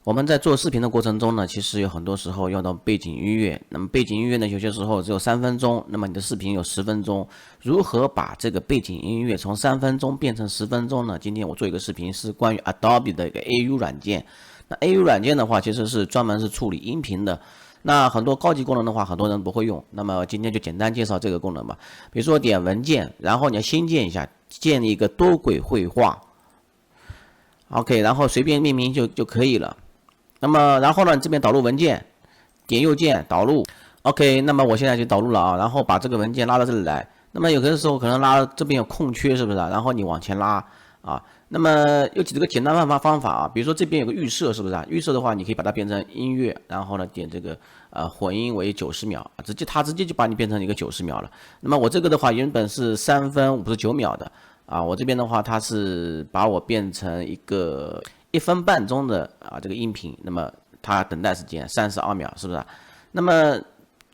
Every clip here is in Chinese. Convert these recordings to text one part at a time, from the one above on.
我们在做视频的过程中呢，其实有很多时候用到背景音乐。那么背景音乐呢，有些时候只有3分钟，那么你的视频有10分钟。如何把这个背景音乐从3分钟变成10分钟呢？今天我做一个视频是关于 Adobe 的一个 AU 软件。那 AU 软件的话，其实是专门是处理音频的。那很多高级功能的话，很多人不会用。那么今天就简单介绍这个功能吧。比如说点文件，然后你要新建一下，建立一个多轨绘画。OK， 然后随便命名就可以了。那么然后呢，这边导入文件，点右键导入。OK， 那么我现在就导入了啊，然后把这个文件拉到这里来。那么有的时候可能拉这边有空缺，是不是然后你往前拉啊。那么有几个简单方法啊，比如说这边有个预设，是不是预设的话，你可以把它变成音乐，然后呢点这个混音为90秒，它直接就把你变成一个90秒了。那么我这个的话原本是3分59秒的啊，我这边的话它是把我变成一个1分半钟的这个音频，那么它等待时间32秒，是不是那么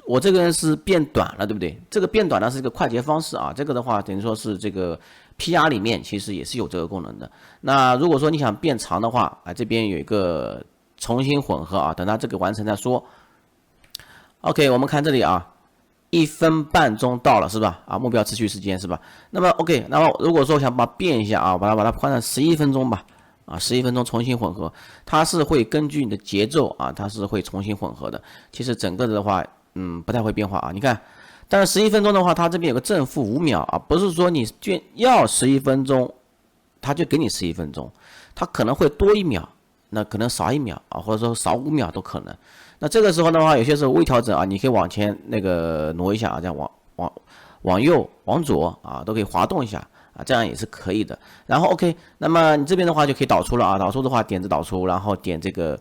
我这个人是变短了，对不对？这个变短呢是一个快捷方式啊，这个的话等于说是这个 PR 里面其实也是有这个功能的。那如果说你想变长的话这边有一个重新混合啊，等它这个完成再说。OK， 我们看这里1分半钟到了是吧？目标持续时间是吧？那么 OK， 那么如果说想把它变一下把它换成11分钟吧。11分钟重新混合，它是会根据你的节奏它是会重新混合的。其实整个的话，不太会变化你看，但是11分钟的话，它这边有个正负5秒不是说你要11分钟，它就给你11分钟，它可能会多1秒，那可能少1秒或者说少5秒都可能。那这个时候的话，有些时候微调整你可以往前那个挪一下这样往右、往左都可以滑动一下。这样也是可以的。然后 OK， 那么你这边的话就可以导出了导出的话点着导出，然后点这个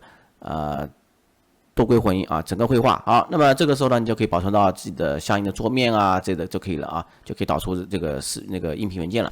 多轨混音整个绘画好。那么这个时候呢，你就可以保存到自己的相应的桌面这个就可以了就可以导出这个那个音频文件了。